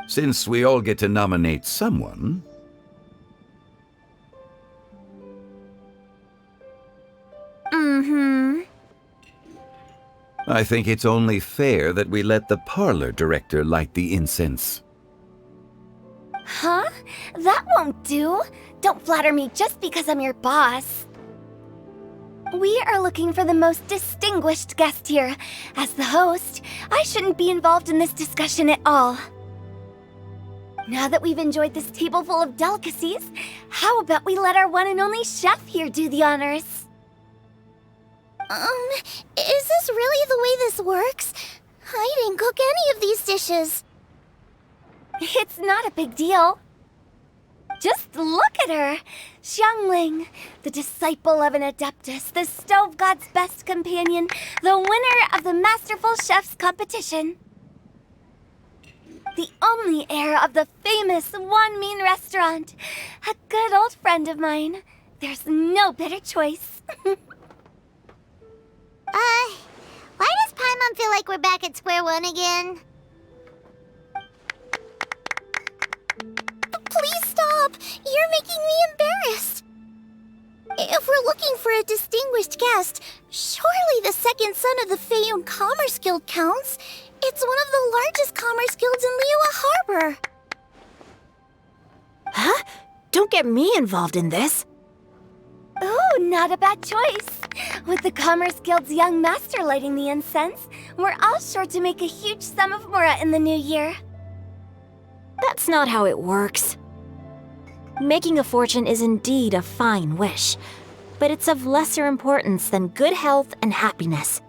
Since we all get to nominate someone... I think it's only fair that we let the parlor director light the incense. Huh? That won't do. Don't flatter me just because I'm your boss. We are looking for the most distinguished guest here. As the host, I shouldn't be involved in this discussion at all. Now that we've enjoyed this table full of delicacies, how about we let our one and only chef here do the honors? Is this really the way this works? I didn't cook any of these dishes. It's not a big deal. Just look at her! Xiangling, the disciple of an adeptus, the stove god's best companion, the winner of the Masterful Chef's competition. The only heir of the famous One Mean restaurant. A good old friend of mine. There's no better choice. Why does Paimon feel like we're back at square one again? Please stop! You're making me embarrassed! If we're looking for a distinguished guest, surely the second son of the Feiyun Commerce Guild counts. It's one of the largest commerce guilds in Liyue Harbor. Huh? Don't get me involved in this. Ooh, not a bad choice. With the Commerce Guild's young master lighting the incense, we're all sure to make a huge sum of mora in the new year. That's not how it works. Making a fortune is indeed a fine wish, but it's of lesser importance than good health and happiness.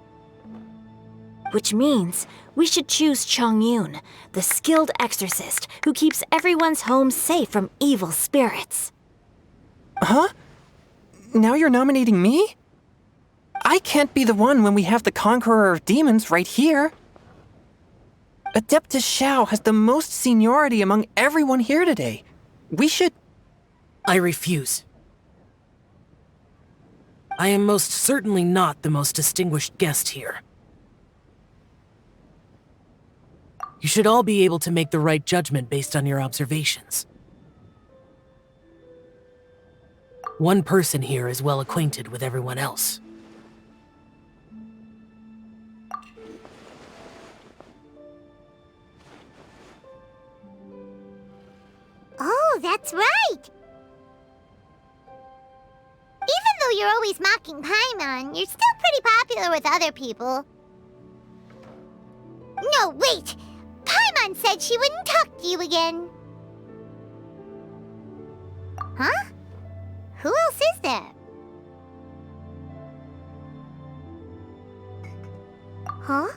Which means we should choose Chongyun, the skilled exorcist who keeps everyone's home safe from evil spirits. Huh? Now you're nominating me? I can't be the one when we have the Conqueror of Demons right here. Adeptus Xiao has the most seniority among everyone here today. We should... I refuse. I am most certainly not the most distinguished guest here. You should all be able to make the right judgment based on your observations. One person here is well acquainted with everyone else. Oh, that's right! Even though you're always mocking Paimon, you're still pretty popular with other people. No, wait! Paimon said she wouldn't talk to you again. Huh? Who else is there? Huh?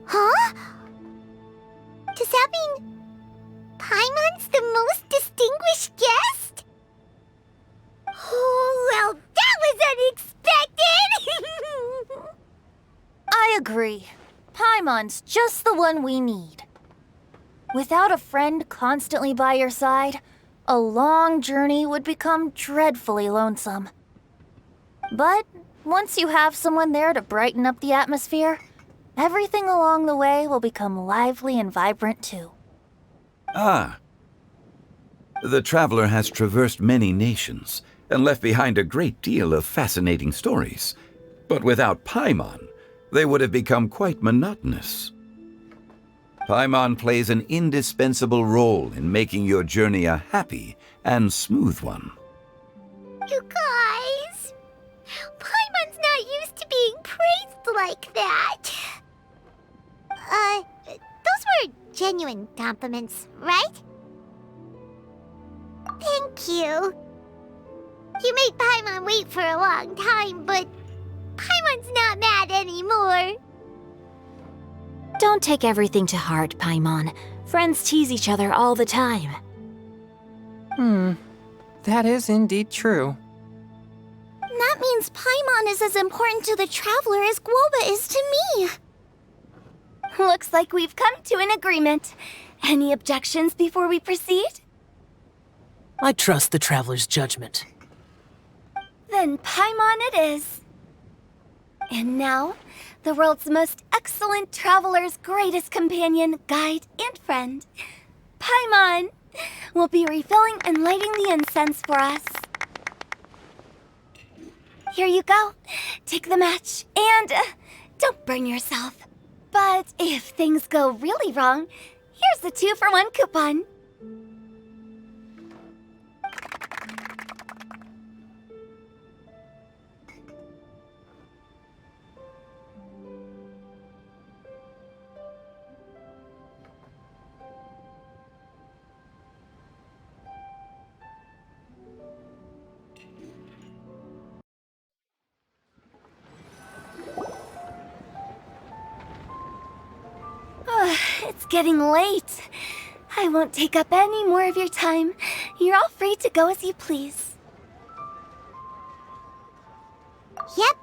Huh? Does that mean Paimon's the most distinguished guest? Oh, well, that was unexpected! I agree. Paimon's just the one we need. Without a friend constantly by your side, a long journey would become dreadfully lonesome. But once you have someone there to brighten up the atmosphere, everything along the way will become lively and vibrant too. Ah. The traveler has traversed many nations and left behind a great deal of fascinating stories. But without Paimon, they would have become quite monotonous. Paimon plays an indispensable role in making your journey a happy and smooth one. You guys, Paimon's not used to being praised like that. Those were genuine compliments, right? Thank you. You made Paimon wait for a long time, but Paimon's not mad anymore. Don't take everything to heart, Paimon. Friends tease each other all the time. That is indeed true. That means Paimon is as important to the traveler as Guoba is to me. Looks like we've come to an agreement. Any objections before we proceed? I trust the traveler's judgment. Then Paimon it is. And now, the world's most excellent traveler's greatest companion, guide, and friend, Paimon, will be refilling and lighting the incense for us. Here you go. Take the match, and don't burn yourself. But if things go really wrong, here's the 2-for-1 coupon. It's getting late. I won't take up any more of your time. You're all free to go as you please. Yep,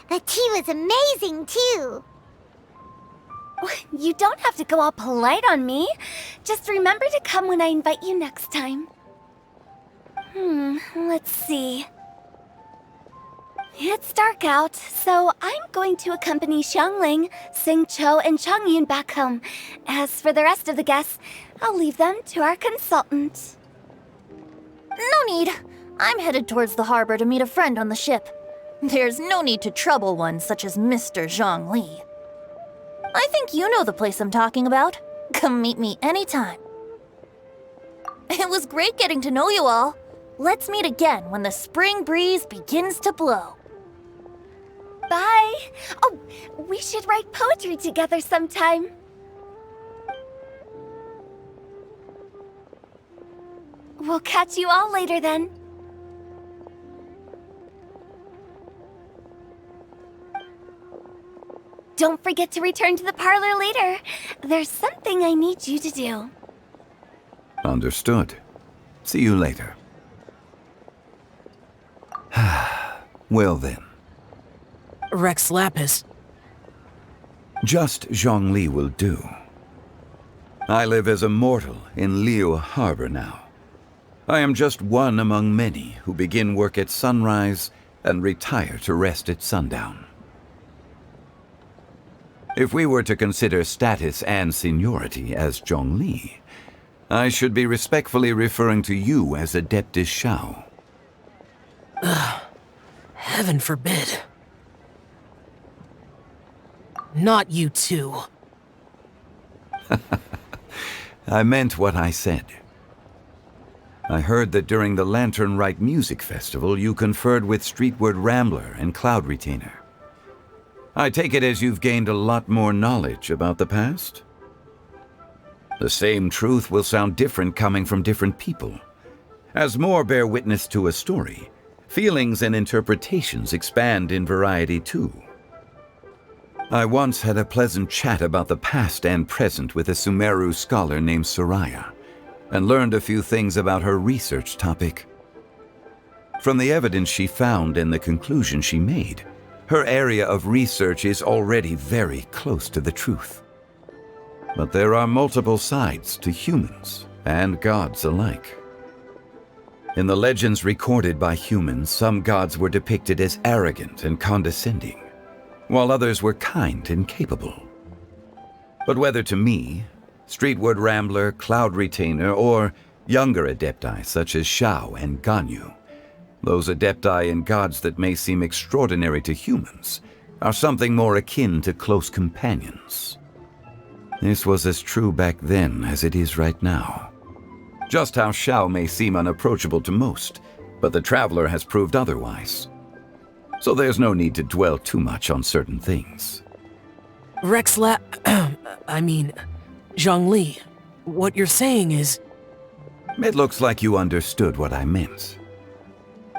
the tea was amazing too. You don't have to go all polite on me. Just remember to come when I invite you next time. Let's see. It's dark out, so I'm going to accompany Xiangling, Xingqiu, and Changyun back home. As for the rest of the guests, I'll leave them to our consultant. No need. I'm headed towards the harbor to meet a friend on the ship. There's no need to trouble one such as Mr. Zhongli. I think you know the place I'm talking about. Come meet me anytime. It was great getting to know you all. Let's meet again when the spring breeze begins to blow. Bye! Oh, we should write poetry together sometime. We'll catch you all later then. Don't forget to return to the parlor later. There's something I need you to do. Understood. See you later. Well then. Rex Lapis. Just Zhongli will do. I live as a mortal in Liu Harbor now. I am just one among many who begin work at sunrise and retire to rest at sundown. If we were to consider status and seniority as Zhongli, I should be respectfully referring to you as Adeptus Shao. Heaven forbid. Not you too. I meant what I said. I heard that during the Lantern Rite Music Festival, you conferred with Streetward Rambler and Cloud Retainer. I take it as you've gained a lot more knowledge about the past? The same truth will sound different coming from different people. As more bear witness to a story, feelings and interpretations expand in variety too. I once had a pleasant chat about the past and present with a Sumeru scholar named Soraya, and learned a few things about her research topic. From the evidence she found and the conclusion she made, her area of research is already very close to the truth. But there are multiple sides to humans and gods alike. In the legends recorded by humans, some gods were depicted as arrogant and condescending, while others were kind and capable. But whether to me, Streetward Rambler, Cloud Retainer, or younger adepti such as Shao and Ganyu, those adepti and gods that may seem extraordinary to humans are something more akin to close companions. This was as true back then as it is right now. Just how Shao may seem unapproachable to most, but the Traveler has proved otherwise. So there's no need to dwell too much on certain things. Zhongli, what you're saying is... It looks like you understood what I meant.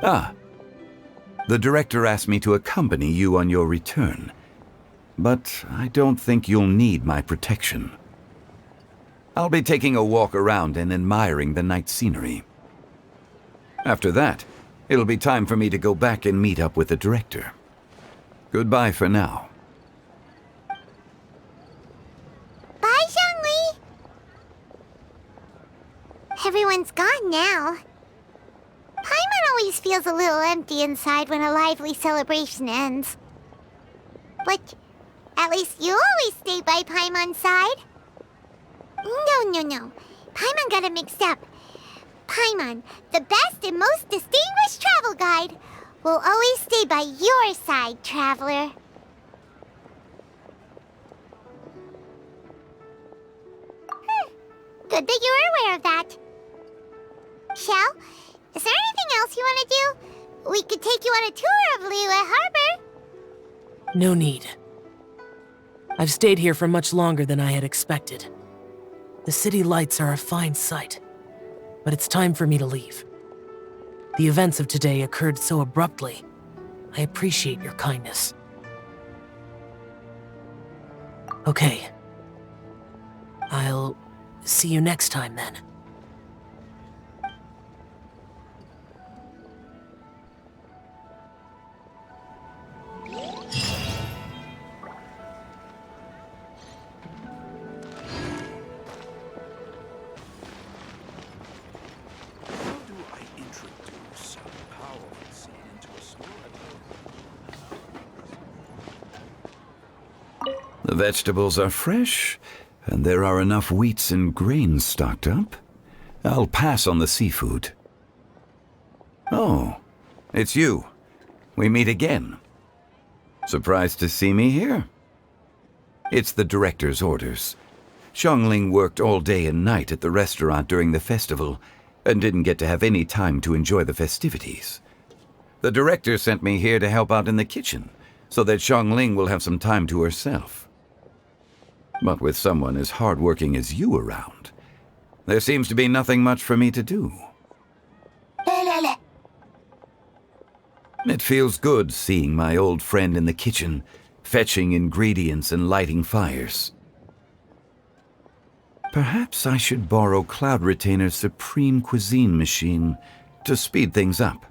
The director asked me to accompany you on your return, but I don't think you'll need my protection. I'll be taking a walk around and admiring the night scenery. After that, it'll be time for me to go back and meet up with the director. Goodbye for now. Bye, Zhongli! Everyone's gone now. Paimon always feels a little empty inside when a lively celebration ends. But At least you always stay by Paimon's side. No. Paimon got it mixed up. Paimon, the best and most distinguished travel guide, will always stay by your side, traveler. Good that you're aware of that. Shell, is there anything else you want to do? We could take you on a tour of Liyue Harbor. No need. I've stayed here for much longer than I had expected. The city lights are a fine sight, but it's time for me to leave. The events of today occurred so abruptly. I appreciate your kindness. Okay. I'll see you next time then. The vegetables are fresh, and there are enough wheats and grains stocked up. I'll pass on the seafood. Oh, it's you. We meet again. Surprised to see me here? It's the director's orders. Xiangling worked all day and night at the restaurant during the festival and didn't get to have any time to enjoy the festivities. The director sent me here to help out in the kitchen so that Xiangling will have some time to herself. But with someone as hardworking as you around, there seems to be nothing much for me to do. It feels good seeing my old friend in the kitchen, fetching ingredients and lighting fires. Perhaps I should borrow Cloud Retainer's Supreme Cuisine machine to speed things up.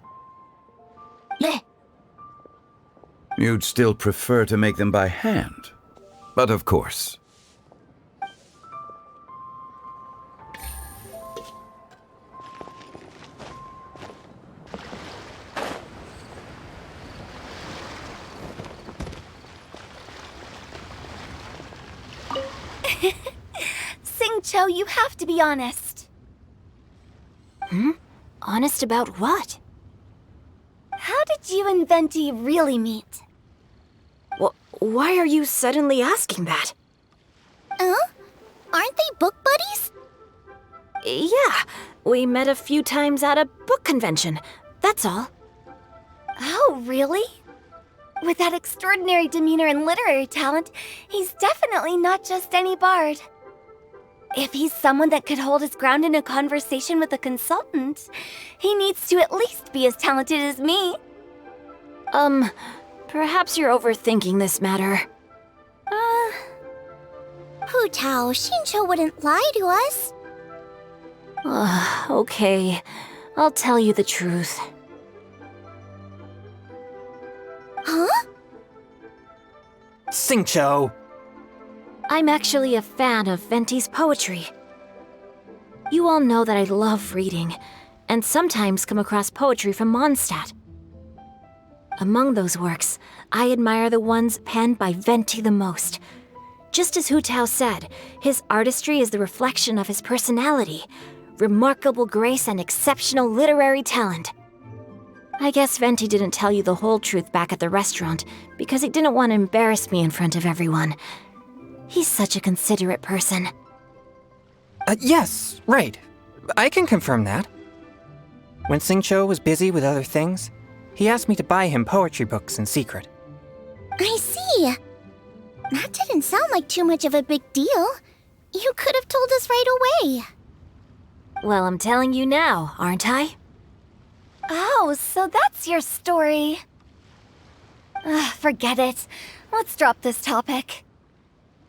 You'd still prefer to make them by hand, but of course. Xingqiu, you have to be honest. Honest about what? How did you and Venti really meet? Why are you suddenly asking that? Aren't they book buddies? Yeah, we met a few times at a book convention. That's all. Oh, really? With that extraordinary demeanor and literary talent, he's definitely not just any bard. If he's someone that could hold his ground in a conversation with a consultant, he needs to at least be as talented as me. Perhaps you're overthinking this matter. Hu Tao, Xingqiu wouldn't lie to us. Okay. I'll tell you the truth. Huh? Xingqiu! I'm actually a fan of Venti's poetry. You all know that I love reading, and sometimes come across poetry from Mondstadt. Among those works, I admire the ones penned by Venti the most. Just as Hu Tao said, his artistry is the reflection of his personality, remarkable grace and exceptional literary talent. I guess Venti didn't tell you the whole truth back at the restaurant because he didn't want to embarrass me in front of everyone. He's such a considerate person. Yes, right. I can confirm that. When Xingqiu was busy with other things, he asked me to buy him poetry books in secret. I see. That didn't sound like too much of a big deal. You could have told us right away. Well, I'm telling you now, aren't I? Oh, so that's your story. Forget it. Let's drop this topic.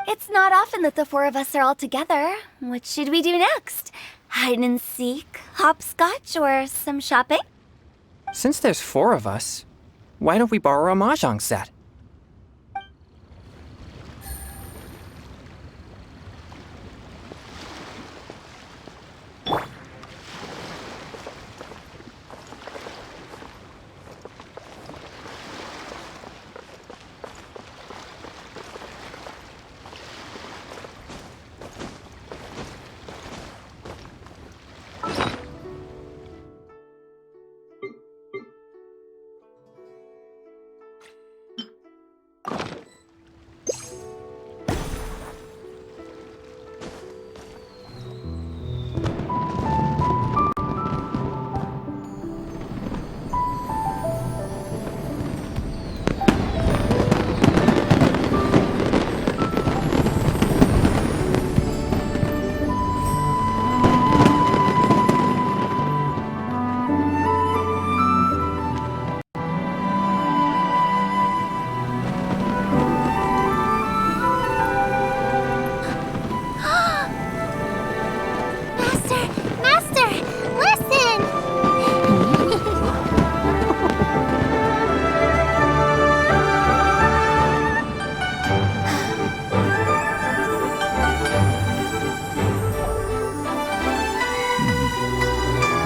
It's not often that the four of us are all together. What should we do next? Hide and seek, hopscotch, or some shopping? Since there's 4 of us, why don't we borrow a mahjong set?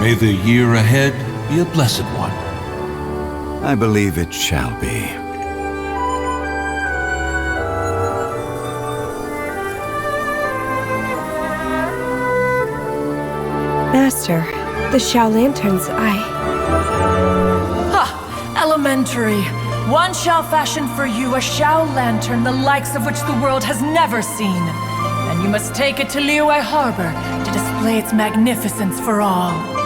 May the year ahead be a blessed one. I believe it shall be. Master, the Shao Lanterns, Elementary. One shall fashion for you a Shao Lantern the likes of which the world has never seen. And you must take it to Liyue Harbor to display its magnificence for all.